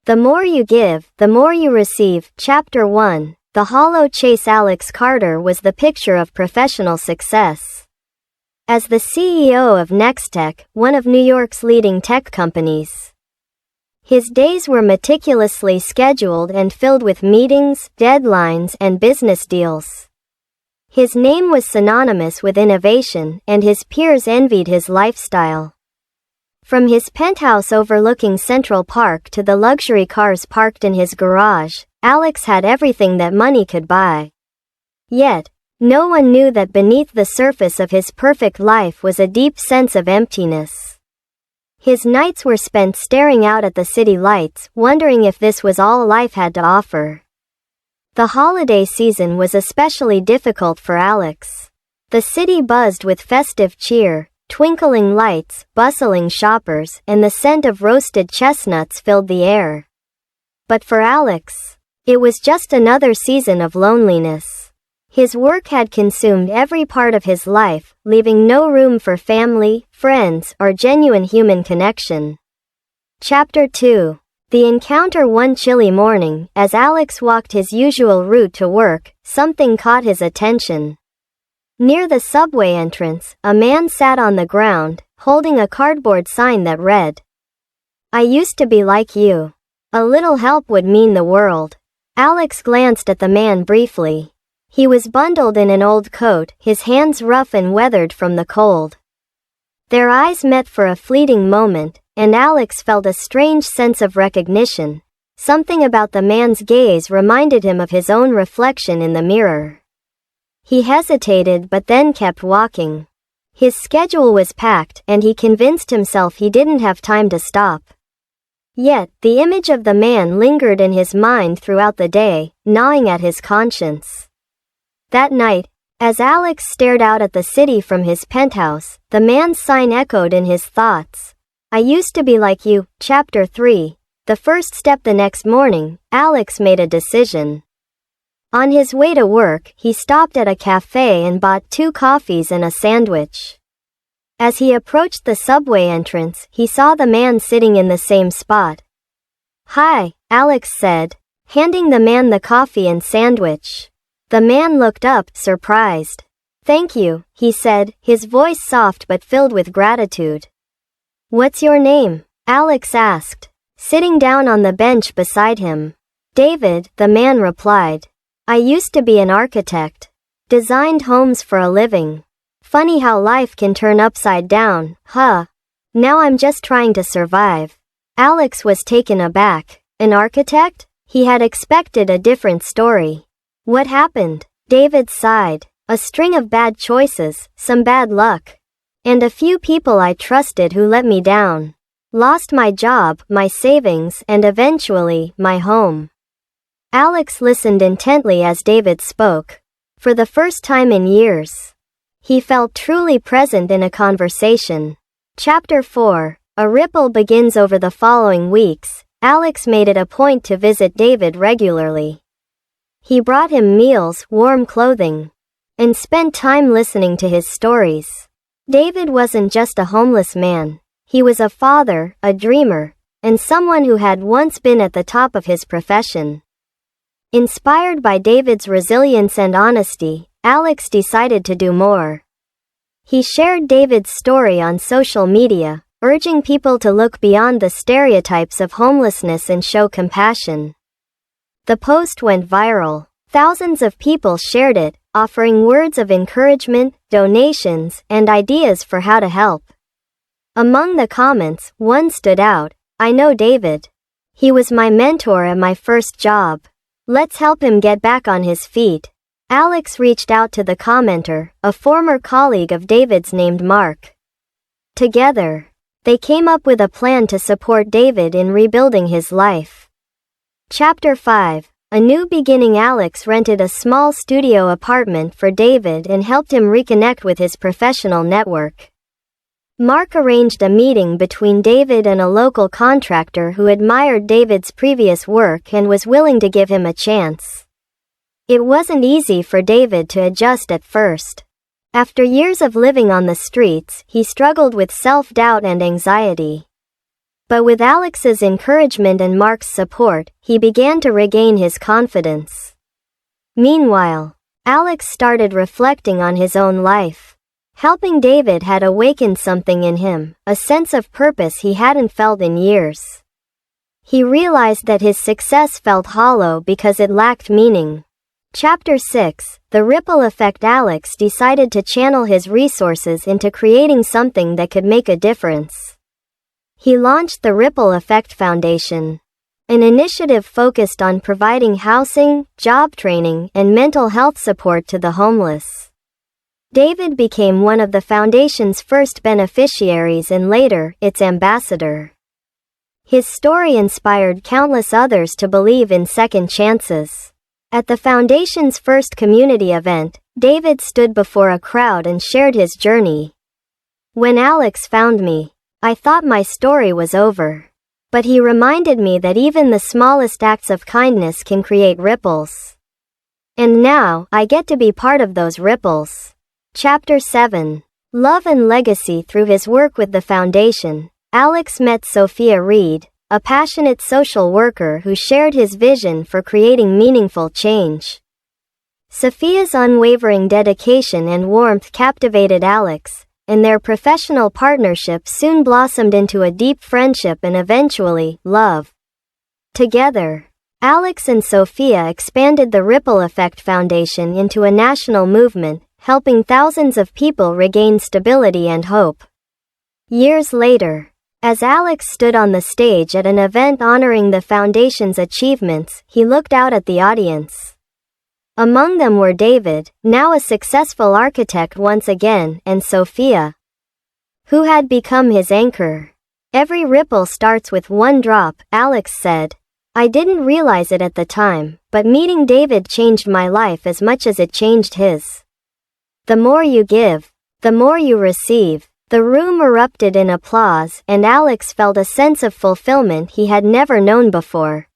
The more you give, the more you receive. Chapter 1. The Hollow Chase. Alex Carter was the picture of professional success. As the CEO of Nextech, one of New York's leading tech companies, his days were meticulously scheduled and filled with meetings, deadlines, and business deals. His name was synonymous with innovation, and his peers envied his lifestyle. From his penthouse overlooking Central Park to the luxury cars parked in his garage, Alex had everything that money could buy. Yet, no one knew that beneath the surface of his perfect life was a deep sense of emptiness. His nights were spent staring out at the city lights, wondering if this was all life had to offer. The holiday season was especially difficult for Alex. The city buzzed with festive cheer. Twinkling lights, bustling shoppers, and the scent of roasted chestnuts filled the air. But for Alex, it was just another season of loneliness. His work had consumed every part of his life, leaving no room for family, friends, or genuine human connection. Chapter 2. The encounter. One chilly morning, as Alex walked his usual route to work, something caught his attention. Near the subway entrance, a man sat on the ground, holding a cardboard sign that read, "I used to be like you. A little help would mean the world." Alex glanced at the man briefly. He was bundled in an old coat, his hands rough and weathered from the cold. Their eyes met for a fleeting moment, and Alex felt a strange sense of recognition. Something about the man's gaze reminded him of his own reflection in the mirror. He hesitated but then kept walking. His schedule was packed, and he convinced himself he didn't have time to stop. Yet, the image of the man lingered in his mind throughout the day, gnawing at his conscience. That night, as Alex stared out at the city from his penthouse, the man's sign echoed in his thoughts. "I used to be like you." Chapter 3. The first step. The next morning, Alex made a decision. On his way to work, he stopped at a cafe and bought 2 coffees and a sandwich. As he approached the subway entrance, he saw the man sitting in the same spot. "Hi," Alex said, handing the man the coffee and sandwich. The man looked up, surprised. "Thank you," he said, his voice soft but filled with gratitude. "What's your name?" Alex asked, sitting down on the bench beside him. "David," the man replied. "I used to be an architect. Designed homes for a living. Funny how life can turn upside down, huh? Now I'm just trying to survive." Alex was taken aback. An architect? He had expected a different story. "What happened?" David sighed. "A string of bad choices, some bad luck. And a few people I trusted who let me down. Lost my job, my savings, and eventually, my home." Alex listened intently as David spoke. For the first time in years, he felt truly present in a conversation. Chapter 4. A ripple begins. Over the following weeks, Alex made it a point to visit David regularly. He brought him meals, warm clothing, and spent time listening to his stories. David wasn't just a homeless man. He was a father, a dreamer, and someone who had once been at the top of his profession. Inspired by David's resilience and honesty, Alex decided to do more. He shared David's story on social media, urging people to look beyond the stereotypes of homelessness and show compassion. The post went viral. Thousands of people shared it, offering words of encouragement, donations, and ideas for how to help. Among the comments, one stood out. "I know David. He was my mentor at my first job. Let's help him get back on his feet." Alex reached out to the commenter, a former colleague of David's named Mark. Together, they came up with a plan to support David in rebuilding his life. Chapter 5. A new beginning. Alex rented a small studio apartment for David and helped him reconnect with his professional network. Mark arranged a meeting between David and a local contractor who admired David's previous work and was willing to give him a chance. It wasn't easy for David to adjust at first. After years of living on the streets, he struggled with self-doubt and anxiety. But with Alex's encouragement and Mark's support, he began to regain his confidence. Meanwhile, Alex started reflecting on his own life. Helping David had awakened something in him, a sense of purpose he hadn't felt in years. He realized that his success felt hollow because it lacked meaning. Chapter 6: The Ripple Effect. Alex decided to channel his resources into creating something that could make a difference. He launched the Ripple Effect Foundation, an initiative focused on providing housing, job training, and mental health support to the homeless. David became one of the foundation's first beneficiaries and later, its ambassador. His story inspired countless others to believe in second chances. At the foundation's first community event, David stood before a crowd and shared his journey. "When Alex found me, I thought my story was over. But he reminded me that even the smallest acts of kindness can create ripples. And now, I get to be part of those ripples." Chapter 7: Love and Legacy. Through his work with the foundation, Alex met Sophia Reed, a passionate social worker who shared his vision for creating meaningful change. Sophia's unwavering dedication and warmth captivated Alex, and their professional partnership soon blossomed into a deep friendship and eventually, love. Together, Alex and Sophia expanded the Ripple Effect Foundation into a national movement, helping thousands of people regain stability and hope. Years later, as Alex stood on the stage at an event honoring the foundation's achievements, he looked out at the audience. Among them were David, now a successful architect once again, and Sophia, who had become his anchor. "Every ripple starts with one drop," Alex said. "I didn't realize it at the time, but meeting David changed my life as much as it changed his. The more you give, the more you receive." The room erupted in applause, and Alex felt a sense of fulfillment he had never known before.